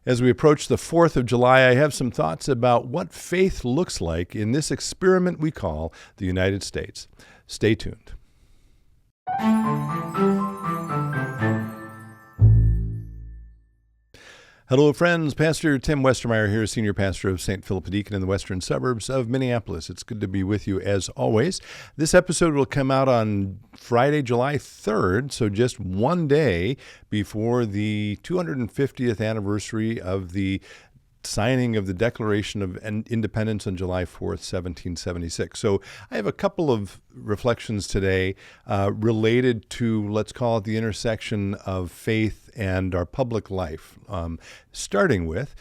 As we approach the 4th of July, I have some thoughts about what faith looks like in this experiment we call the United States. Stay tuned. Hello, friends. Pastor Tim Westermeyer here, Senior Pastor of St. Philip Deacon in the western suburbs of Minneapolis. It's good to be with you as always. This episode will come out on Friday, July 3rd, so just one day before the 250th anniversary of the signing of the Declaration of Independence on July 4th, 1776. So I have a couple of reflections today related to, let's call it, the intersection of faith and our public life, starting with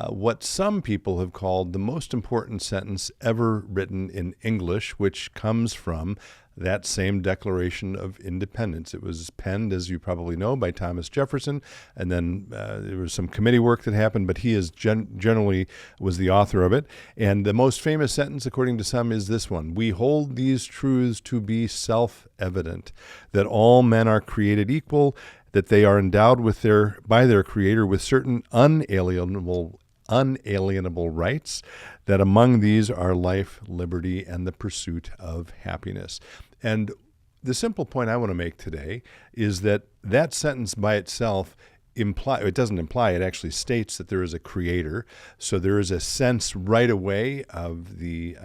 what some people have called the most important sentence ever written in English, which comes from that same Declaration of Independence. It was penned, as you probably know, by Thomas Jefferson, and then there was some committee work that happened, but he is generally was the author of it. And the most famous sentence, according to some, is this one: "We hold these truths to be self-evident, that all men are created equal, that they are endowed by their Creator with certain unalienable rights, that among these are life, liberty, and the pursuit of happiness." And the simple point I want to make today is that that sentence by itself it doesn't imply, it actually states that there is a creator. So there is a sense right away of the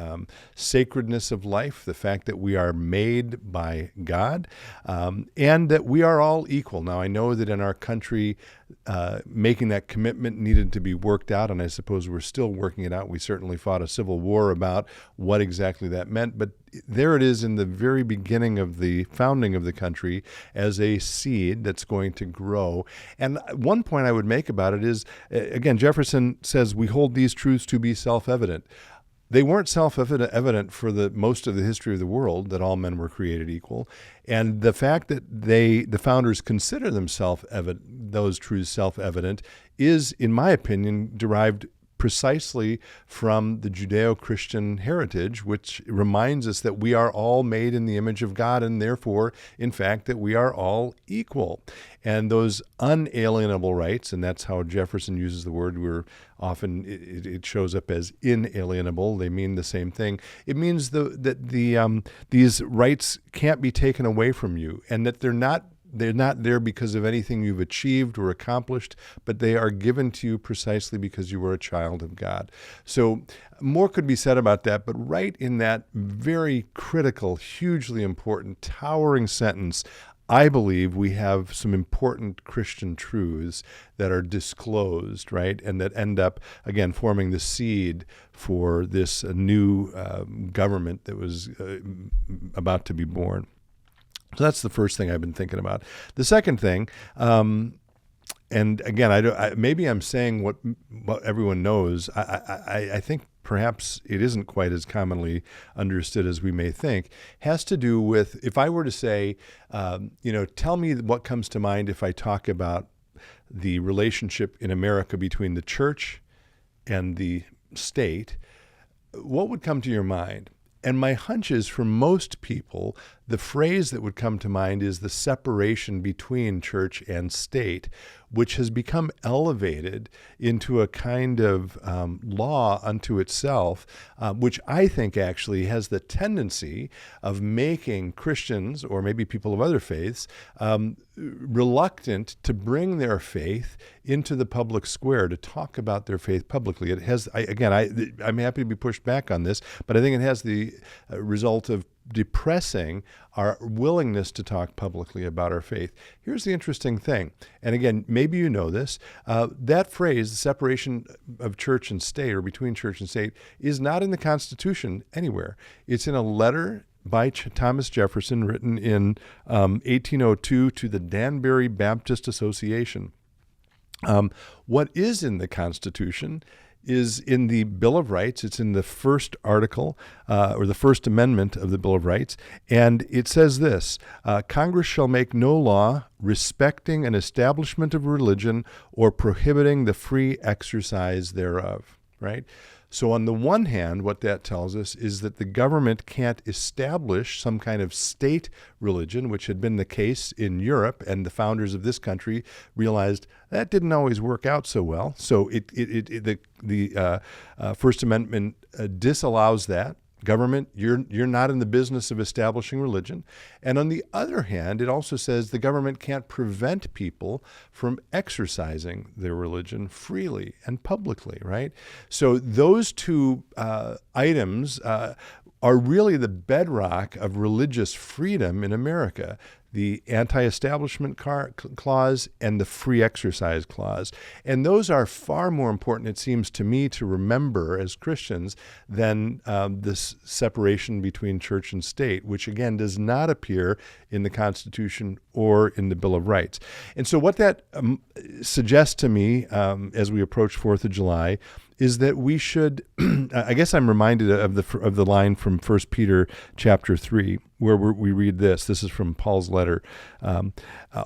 sacredness of life, the fact that we are made by God, and that we are all equal. Now, I know that in our country, making that commitment needed to be worked out, and I suppose we're still working it out. We certainly fought a civil war about what exactly that meant, but there it is in the very beginning of the founding of the country as a seed that's going to grow. And one point I would make about it is, again, Jefferson says we hold these truths to be self-evident. They weren't self-evident for the most of the history of the world, that all men were created equal. And the fact that the founders consider themselves those truths self-evident is, in my opinion, derived precisely from the Judeo-Christian heritage, which reminds us that we are all made in the image of God, and therefore, in fact, that we are all equal. And those unalienable rights, and that's how Jefferson uses the word, it shows up as inalienable. They mean the same thing. It means that these rights can't be taken away from you, and that they're not there because of anything you've achieved or accomplished, but they are given to you precisely because you were a child of God. So more could be said about that, but right in that very critical, hugely important, towering sentence, I believe we have some important Christian truths that are disclosed, right, and that end up, again, forming the seed for this new government that was about to be born. So that's the first thing I've been thinking about. The second thing, and again, maybe I'm saying what everyone knows. I think perhaps it isn't quite as commonly understood as we may think, has to do with, if I were to say, tell me what comes to mind if I talk about the relationship in America between the church and the state, what would come to your mind? And my hunch is, for most people, the phrase that would come to mind is the separation between church and state, which has become elevated into a kind of law unto itself, which I think actually has the tendency of making Christians, or maybe people of other faiths, reluctant to bring their faith into the public square, to talk about their faith publicly. It has, I'm happy to be pushed back on this, but I think it has the result of depressing our willingness to talk publicly about our faith. Here's the interesting thing, and again, maybe you know this, that phrase, the separation of church and state, or between church and state, is not in the Constitution anywhere. It's in a letter by Thomas Jefferson, written in 1802 to the Danbury Baptist Association. What is in the Constitution is in the Bill of Rights. It's in the first article, or the First Amendment of the Bill of Rights, and it says this: Congress shall make no law respecting an establishment of religion or prohibiting the free exercise thereof. Right? So on the one hand, what that tells us is that the government can't establish some kind of state religion, which had been the case in Europe, and the founders of this country realized that didn't always work out so well. So the First Amendment disallows that. Government, you're not in the business of establishing religion. And on the other hand, it also says the government can't prevent people from exercising their religion freely and publicly, right? So those two items are really the bedrock of religious freedom in America. The anti-establishment clause and the free exercise clause. And those are far more important, it seems to me, to remember as Christians than this separation between church and state, which again does not appear in the Constitution or in the Bill of Rights. And so what that suggests to me as we approach 4th of July is that we should, I guess I'm reminded of the line from 1 Peter chapter 3, where we read this. This is from Paul's letter.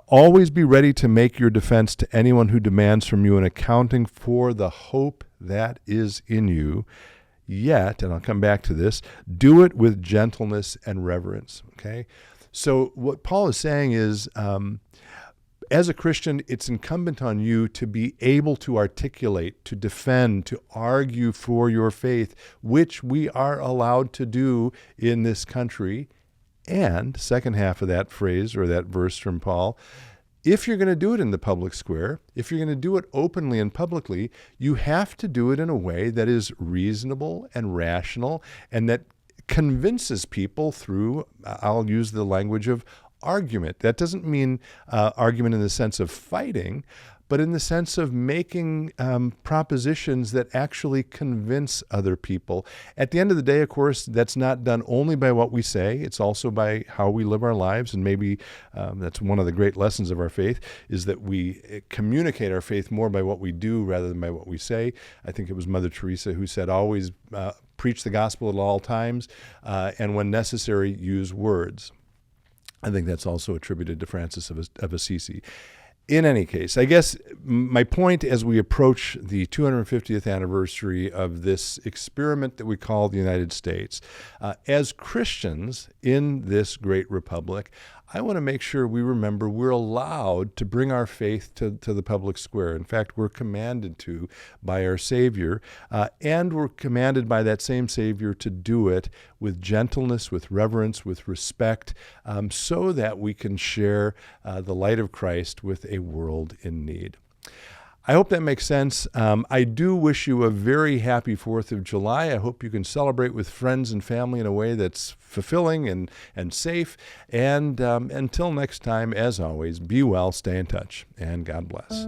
Always be ready to make your defense to anyone who demands from you an accounting for the hope that is in you. Yet, and I'll come back to this, do it with gentleness and reverence. Okay? So what Paul is saying is, as a Christian, it's incumbent on you to be able to articulate, to defend, to argue for your faith, which we are allowed to do in this country. And second half of that phrase or that verse from Paul, if you're going to do it in the public square, if you're going to do it openly and publicly, you have to do it in a way that is reasonable and rational and that convinces people through, I'll use the language of argument. That doesn't mean argument in the sense of fighting, but in the sense of making propositions that actually convince other people. At the end of the day, of course, that's not done only by what we say. It's also by how we live our lives. And maybe that's one of the great lessons of our faith, is that we communicate our faith more by what we do rather than by what we say. I think it was Mother Teresa who said, always preach the gospel at all times, and when necessary, use words. I think that's also attributed to Francis of Assisi. In any case, I guess my point as we approach the 250th anniversary of this experiment that we call the United States, as Christians in this great republic, I want to make sure we remember we're allowed to bring our faith to the public square. In fact, we're commanded to by our Savior, and we're commanded by that same Savior to do it with gentleness, with reverence, with respect, so that we can share the light of Christ with a world in need. I hope that makes sense. I do wish you a very happy 4th of July. I hope you can celebrate with friends and family in a way that's fulfilling and safe. And until next time, as always, be well, stay in touch, and God bless.